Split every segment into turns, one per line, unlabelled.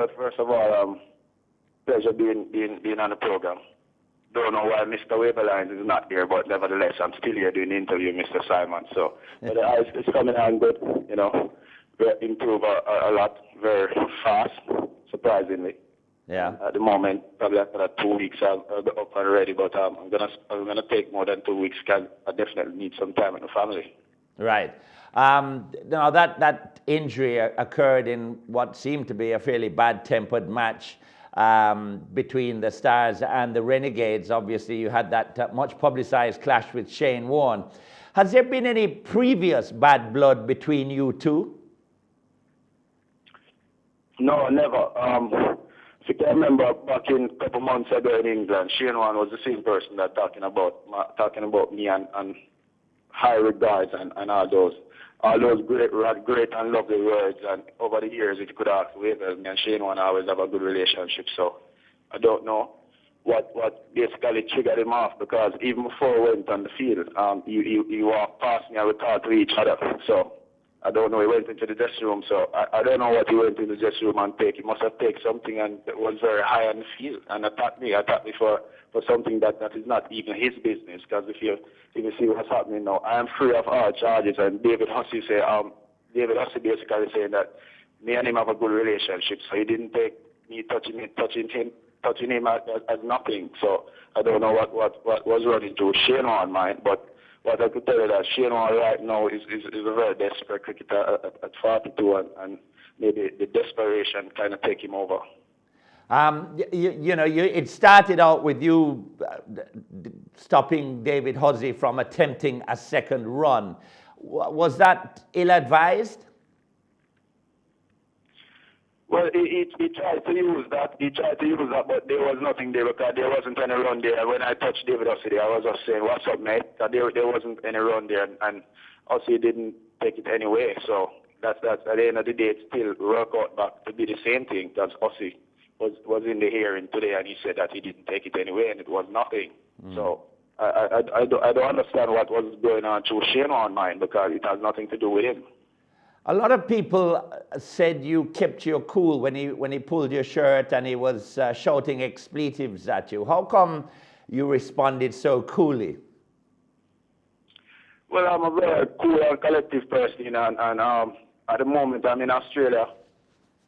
Well, first of all, pleasure being on the program. Don't know why Mr. Waverlines is not there, but nevertheless, I'm still here doing the interview, Mr. Simon. So, but it's coming on good, you know. We improve a lot very fast, surprisingly.
Yeah.
At the moment, probably after 2 weeks, I'll be up and ready. But I'm gonna take more than 2 weeks because I definitely need some time with the family.
Right. Now that injury occurred in what seemed to be a fairly bad-tempered match between the Stars and the Renegades. Obviously, you had that much publicized clash with Shane Warne. Has there been any previous bad blood between you two?
No, never. If you can remember, back in a couple months ago in England, Shane Warne was the same person that talking about me and high regards and all those great and lovely words. And over the years, if you could ask Wavell, me and Shane Warne always have a good relationship. So I don't know what basically triggered him off, because even before we went on the field, he walked past me and we talked to each other. So I don't know, he went into the dressing room, so I don't know what he went into the dressing room and take. He must have taken something and it was very high on the field and attacked me for something that is not even his business. Because if you see what's happening now, I am free of all charges. And David Hussey basically saying that me and him have a good relationship, so he didn't take me touching him as nothing. So I don't know what was running through Shane Warne's mind, but what I could tell you that Shane Warne right now is a very desperate cricketer at 42, and maybe the desperation kind of take him over.
It started out with you stopping David Hussey from attempting a second run. Was that ill-advised?
Well, he tried to use that. But there was nothing there because there wasn't any run there. When I touched David Hussey, I was just saying, "What's up, mate?" There wasn't any run there, and Hussey didn't take it anyway. So that's at the end of the day, it still worked out back to be the same thing. Because Hussey was in the hearing today, and he said that he didn't take it anyway, and it was nothing. So I don't understand what was going on through Shane Warne's mind, because it has nothing to do with him.
A lot of people said you kept your cool when he pulled your shirt and he was shouting expletives at you. How come you responded so coolly?
Well, I'm a very cool and collective person, and at the moment I'm in Australia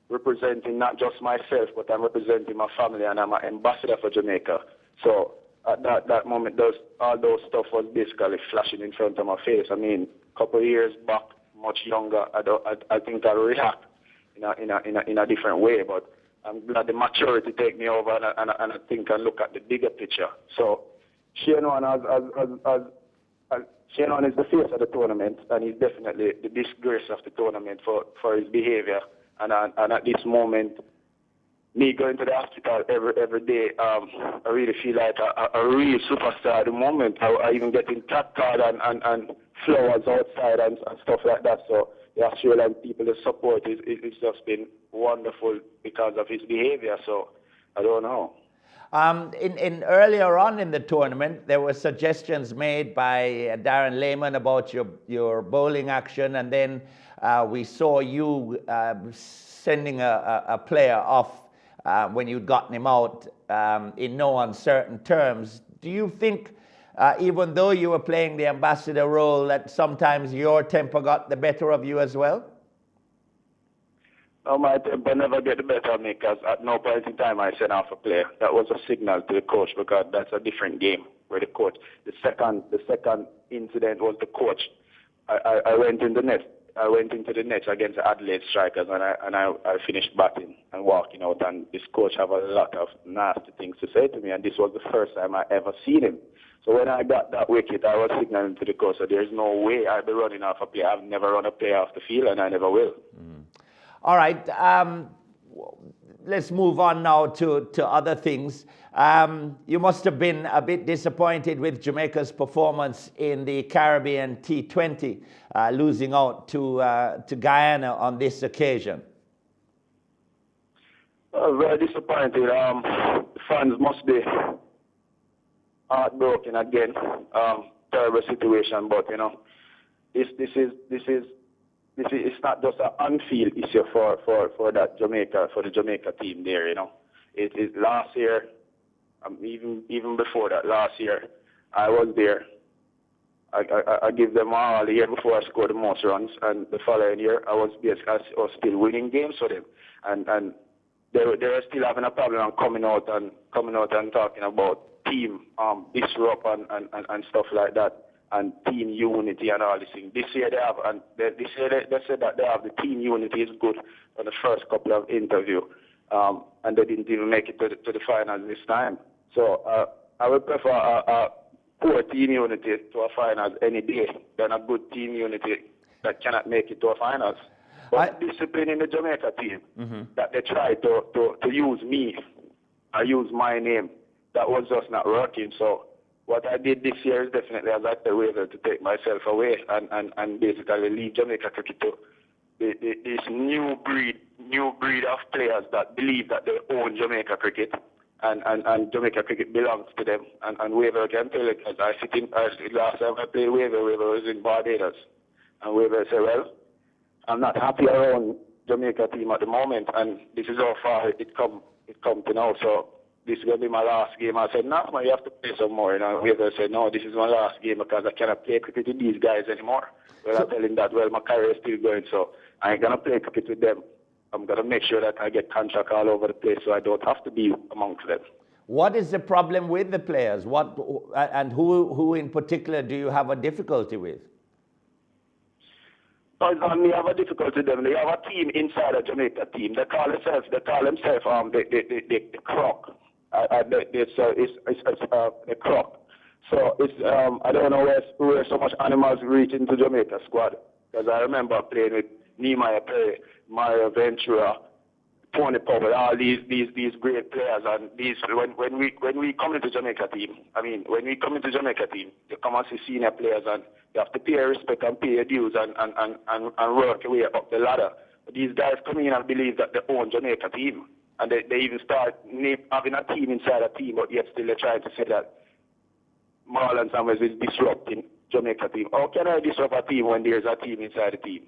representing not just myself, but I'm representing my family, and I'm an ambassador for Jamaica. So at that moment, all those stuff was basically flashing in front of my face. I mean, a couple of years back, much younger, I think I react in a different way, but I'm glad the maturity take me over, and I think I look at the bigger picture. So Shane Warne is the face of the tournament, and he's definitely the disgrace of the tournament for his behavior. And at this moment, me going to the hospital every day, I really feel like a real superstar at the moment. I even getting cat card and flowers outside and stuff like that. So the Australian people, the support is just been wonderful because of his behavior. So I don't know.
In earlier on in the tournament, there were suggestions made by Darren Lehman about your bowling action, and then we saw you sending a player off when you'd gotten him out in no uncertain terms. Do you think, even though you were playing the ambassador role, that sometimes your temper got the better of you as well?
No, my temper never get the better of me, because at no point in time I sent off a player. That was a signal to the coach, because that's a different game where the coach. The second incident was the coach. I went in the net. I went into the net against the Adelaide Strikers, and I finished batting and walking out. And this coach have a lot of nasty things to say to me, and this was the first time I ever seen him. So when I got that wicket, I was signaling to the coach, so there's no way I'll be running off a player. I've never run a player off the field, and I never will.
All right, let's move on now to other things. You must have been a bit disappointed with Jamaica's performance in the Caribbean T20, losing out to Guyana on this occasion.
Very disappointed. Fans must be heartbroken again. Terrible situation, but you know, this is it's not just an on-field issue for the Jamaica team there. You know, it is last year, even before that, last year I was there. I give them all. The year before I scored the most runs, and the following year I was still winning games for them, and they were still having a problem and coming out and talking about team disrupt and stuff like that, and team unity and all these things. This year they have, and this year they said that they have the team unity is good for the first couple of interview, and they didn't even make it to the finals this time. So I would prefer a poor team unity to a finals any day than a good team unity that cannot make it to a finals. But discipline in the Jamaica team, that they try to use me, I use my name, that was just not working. So what I did this year is definitely, as I said, able to take myself away and basically leave Jamaica cricket to this new breed of players that believe that they own Jamaica cricket. And Jamaica cricket belongs to them. And Weaver can tell it, because last time I played Weaver was in Barbados. And Weaver said, well, I'm not happy around Jamaica team at the moment, and this is how far it come to now. So this is going to be my last game. I said, no, man, you have to play some more. And Weaver said, no, this is my last game because I cannot play cricket with these guys anymore. Well, I tell him that, well, my career is still going, so I ain't going to play cricket with them. I'm going to make sure that I get contract all over the place so I don't have to be amongst them.
What is the problem with the players? Who in particular do you have a difficulty with?
We have a difficulty with them. They have a team inside a Jamaica team. They call themselves the Croc. It's the Croc. So it's I don't know where so much animals reach into Jamaica squad, because I remember playing with Nehemiah Perry, Mario Ventura, Tony Powell, all these great players, and these when we come into Jamaica team, you come and see senior players, and you have to pay respect and pay your dues and work your way up the ladder. But these guys come in and believe that they own Jamaica team, and they even start having a team inside a team, but yet still they try to say that Marlon Samuels is disrupting Jamaica team. How can I disrupt a team when there's a team inside the team?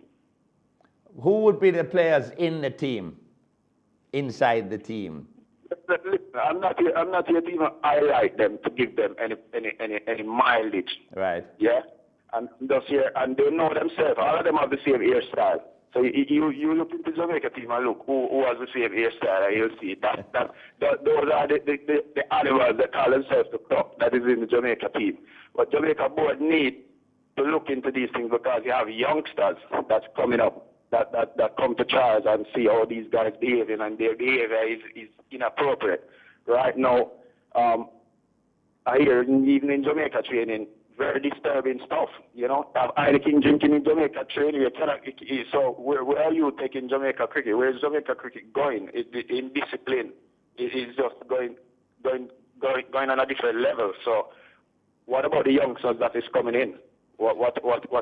Who would be the players in the team, inside the team?
I'm not here to even highlight them to give them any mileage.
Right.
Yeah. And just here, and they know themselves. All of them have the same hairstyle. So you look into Jamaica team and look who has the same hairstyle, and you'll see that those are the animals that call themselves the Croc that is in the Jamaica team. But Jamaica board need to look into these things, because you have youngsters that's coming up that come to trials and see how these guys behaving, and their behavior is inappropriate. Right now, I hear even in Jamaica training, very disturbing stuff. You know, have Heineken drinking in Jamaica training. So where are you taking Jamaica cricket? Where is Jamaica cricket going? In discipline, it is just going on a different level. So what about the youngsters that is coming in? What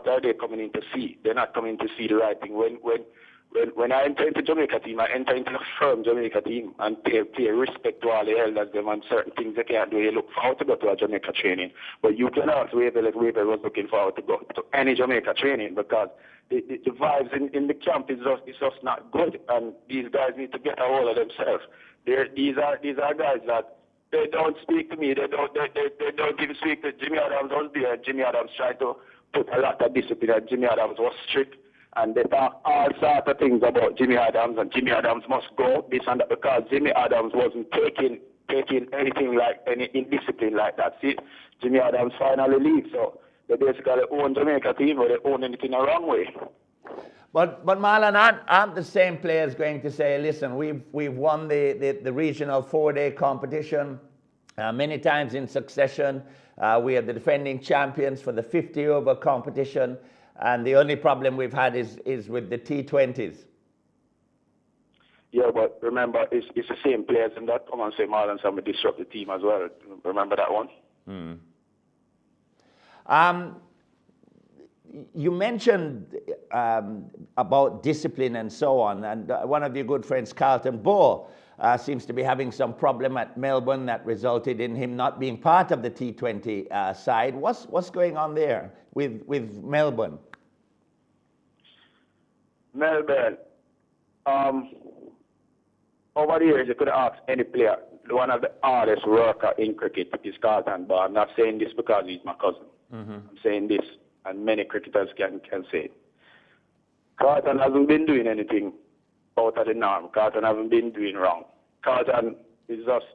are they coming in to see? They're not coming to see the right thing. When I enter into Jamaica team, I enter into a firm Jamaica team and pay respect to all the elders them, and certain things they can't do. You look forward to go to a Jamaica training. But you can ask Weaver if Weaver was looking forward to go to any Jamaica training, because the vibes in the camp is just not good, and these guys need to get a hold of themselves. These are guys that they don't speak to me. They don't even speak to Jimmy Adams. Was there. Jimmy Adams tried to put a lot of discipline, and Jimmy Adams was strict. And they talk all sorts of things about Jimmy Adams, and Jimmy Adams must go, this and that, because Jimmy Adams wasn't taking anything like any indiscipline like that. See, Jimmy Adams finally leaves, so they basically own Jamaica team, but they own anything the wrong way.
But Marlon, aren't the same players going to say, listen, we've won the regional 4-day competition many times in succession. We are the defending champions for the 50-over competition. And the only problem we've had is with the T20s.
Yeah, but remember, it's the same players and that come and say Marlon Samuel disrupt the team as well. Remember that one?
You mentioned about discipline and so on, and one of your good friends, Carlton Bohr, seems to be having some problem at Melbourne that resulted in him not being part of the T20 side. What's going on there with Melbourne?
Melbourne, um, over the years, you could ask any player. One of the hardest worker in cricket is Carlton, but I'm not saying this because he's my cousin. I'm saying this, and many cricketers can say it. Carlton hasn't been doing anything out of the norm. Carlton hasn't been doing wrong. Carlton is just,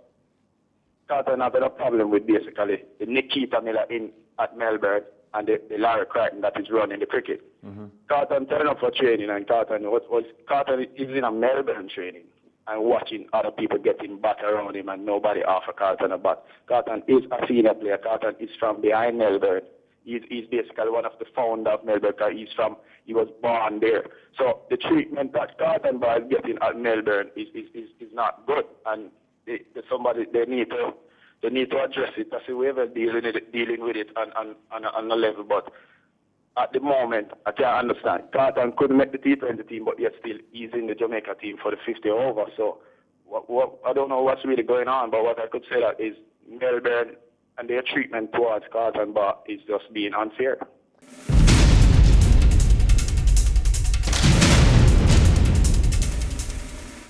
Carlton having a problem with basically the Nikita Miller in at Melbourne and the Larry Crichton that is running the cricket. Carlton turned up for training, and Carlton is in a Melbourne training and watching other people getting bat around him and nobody offer Carlton a bat. Carlton is a senior player. Carlton is from behind Melbourne. He's basically one of the founder of Melbourne because he was born there. So the treatment that Carlton boy is getting at Melbourne is not good, and they need to address it. That's the way they're dealing with it on a level. But at the moment, I can't understand. Carlton couldn't make the T20 team, but yet still he's in the Jamaica team for the 50 over. So I don't know what's really going on, but what I could say that is Melbourne and their treatment towards Carlton Bar is just being unfair.